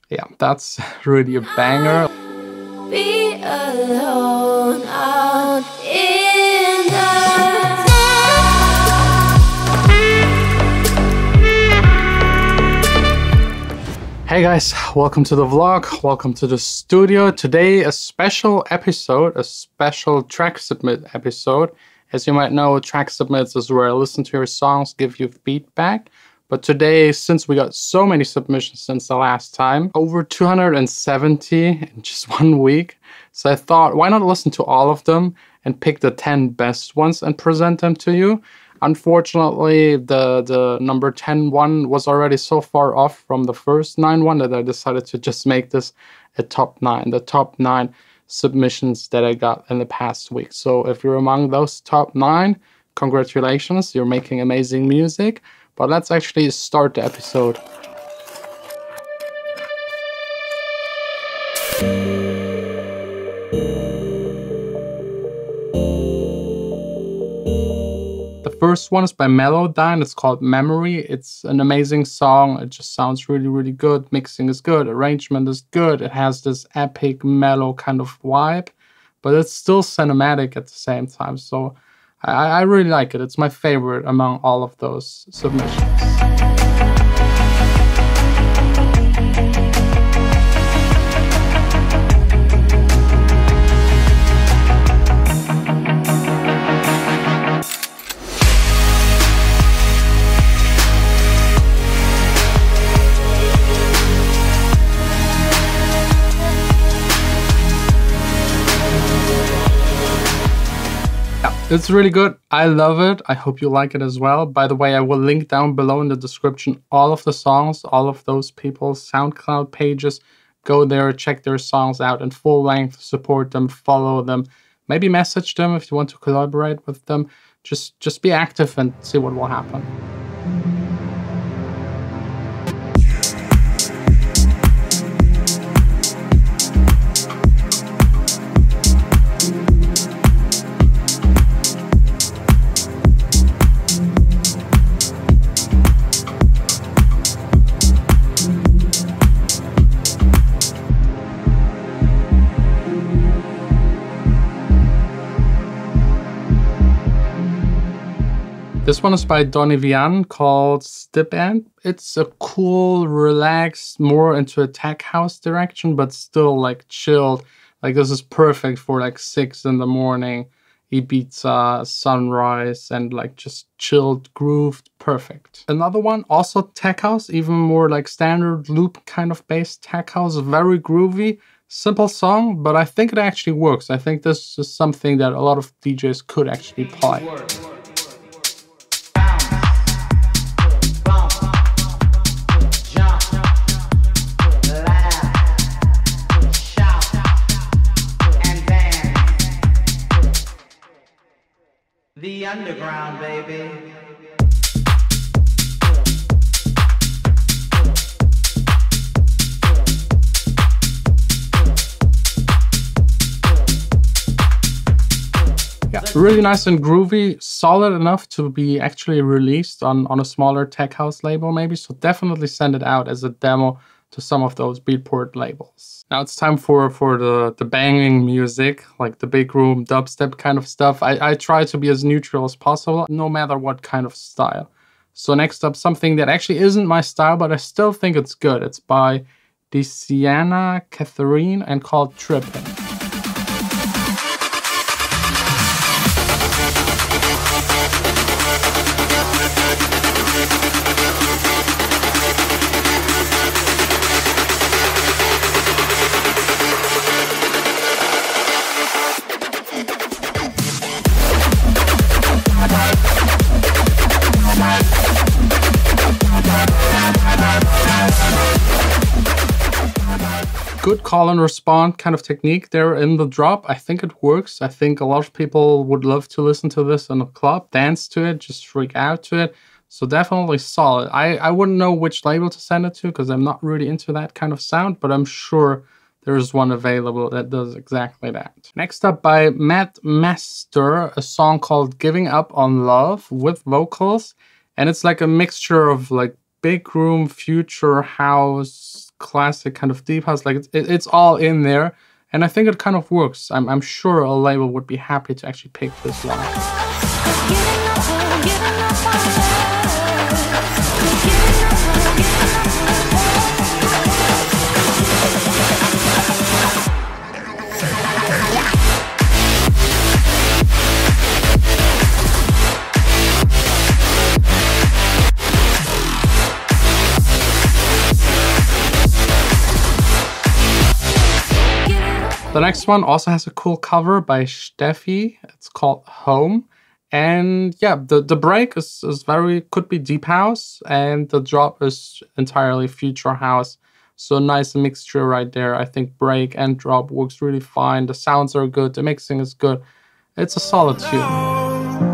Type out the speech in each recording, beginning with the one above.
Yeah, that's really a banger. Be alone out in the Hey guys, welcome to the vlog, welcome to the studio. Today a special episode, a special track submit episode. As you might know, track submits is where I listen to your songs, give you feedback. But today, since we got so many submissions since the last time, over 270 in just 1 week, so I thought, why not listen to all of them and pick the 10 best ones and present them to you? Unfortunately, the number 10 one was already so far off from the first 9 one that I decided to just make this a top 9, the top 9 submissions that I got in the past week. So if you're among those top 9, congratulations, you're making amazing music. But let's actually start the episode. The first one is by Melodyne. It's called Memory. It's an amazing song. It just sounds really, really good. Mixing is good. Arrangement is good. It has this epic, mellow kind of vibe, but it's still cinematic at the same time. So I really like it. It's my favorite among all of those submissions. It's really good. I love it. I hope you like it as well. By the way, I will link down below in the description all of the songs, all of those people's SoundCloud pages. Go there, check their songs out in full length, support them, follow them. Maybe message them if you want to collaborate with them. Just be active and see what will happen. This one is by Donny Vian called SKYPE. It's a cool, relaxed, more into a tech house direction, but still like chilled. Like this is perfect for like 6 in the morning, Ibiza, sunrise, and like just chilled, grooved, perfect. Another one, also tech house, even more like standard loop kind of bass tech house, very groovy. Simple song, but I think it actually works. I think this is something that a lot of DJs could actually play. The underground, baby. Yeah, really nice and groovy, solid enough to be actually released on a smaller tech house label maybe. So definitely send it out as a demo to some of those BEATPORT labels. Now it's time for the banging music, like the big room dubstep kind of stuff. I try to be as neutral as possible, no matter what kind of style. So next up, something that actually isn't my style, but I still think it's good. It's by Katherine and called Trippin'. Good call and respond kind of technique there in the drop. I think it works. I think a lot of people would love to listen to this in a club, dance to it, just freak out to it. So definitely solid. I wouldn't know which label to send it to because I'm not really into that kind of sound, but I'm sure there's one available that does exactly that. Next up by Matt Master, a song called Giving Up on Love with vocals. And it's like a mixture of like big room, future house, classic kind of deep house. Like it's all in there, and I think it kind of works. I'm sure a label would be happy to actually pick this one. The next one also has a cool cover by Steffi. It's called Home. And yeah, the break is very, could be deep house, and the drop is entirely future house. So nice mixture right there. I think break and drop works really fine. The sounds are good, the mixing is good. It's a solid tune.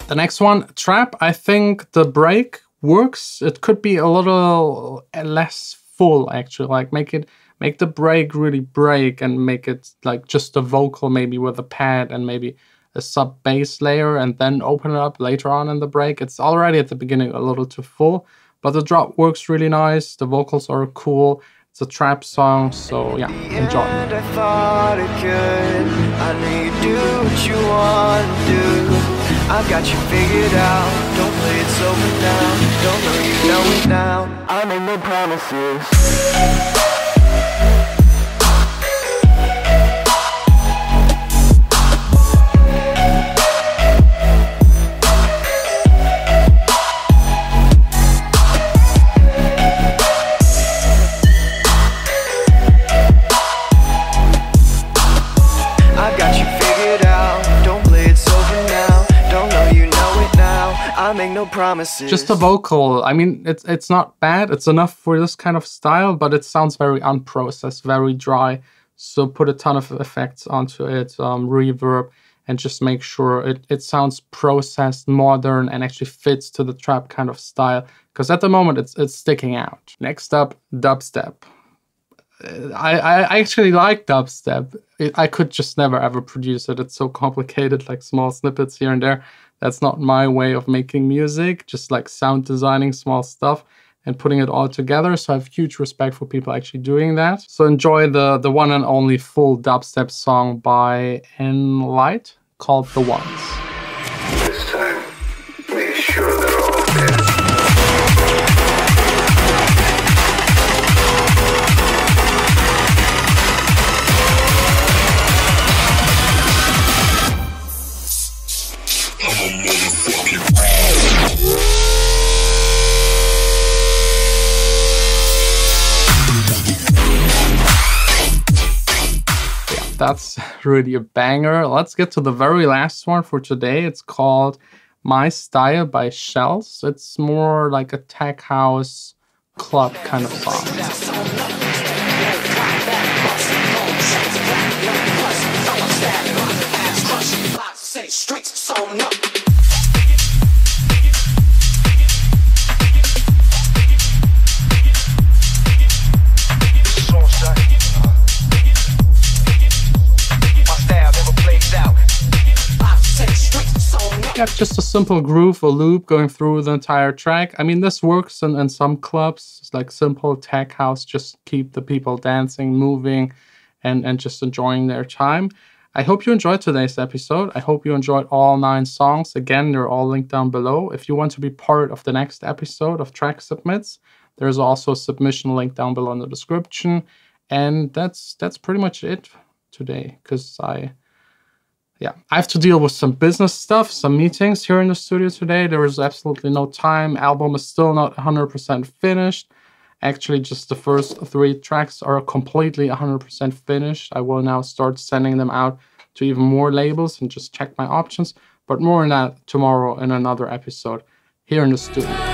The next one, Trap. I think the break works. It could be a little less full actually. Like make the break really break and make it like just a vocal maybe with a pad and maybe a sub bass layer, and then open it up later on in the break. It's already at the beginning a little too full, but the drop works really nice. The vocals are cool. It's a trap song, so yeah, enjoy. I thought it could. I know you do what you want to do. I've got you figured out. Don't play it sober now. Don't know you know it now. I make no promises. Make no promises. Just the vocal. I mean, it's not bad. It's enough for this kind of style, but it sounds very unprocessed, very dry. So put a ton of effects onto it, reverb, and just make sure it sounds processed, modern, and actually fits to the trap kind of style. Because at the moment, it's sticking out. Next up, dubstep. I actually like dubstep. I could just never ever produce it. It's so complicated, like small snippets here and there. That's not my way of making music, just like sound designing small stuff and putting it all together. So I have huge respect for people actually doing that. So enjoy the one and only full dubstep song by Enlight called The Ones. This time, make sure they're all dead. That's really a banger. Let's get to the very last one for today. It's called My Style by Shells. It's more like a tech house club kind of song. Yeah, just a simple groove or loop going through the entire track. I mean, this works in some clubs. It's like simple tech house, just keep the people dancing, moving, and just enjoying their time. I hope you enjoyed today's episode. I hope you enjoyed all 9 songs. Again, they're all linked down below. If you want to be part of the next episode of Track Submits, there's also a submission link down below in the description. And that's pretty much it today, because I have to deal with some business stuff, some meetings here in the studio today. There is absolutely no time. Album is still not 100% finished. Actually, just the first 3 tracks are completely 100% finished. I will now start sending them out to even more labels and just check my options. But more on that tomorrow in another episode here in the studio.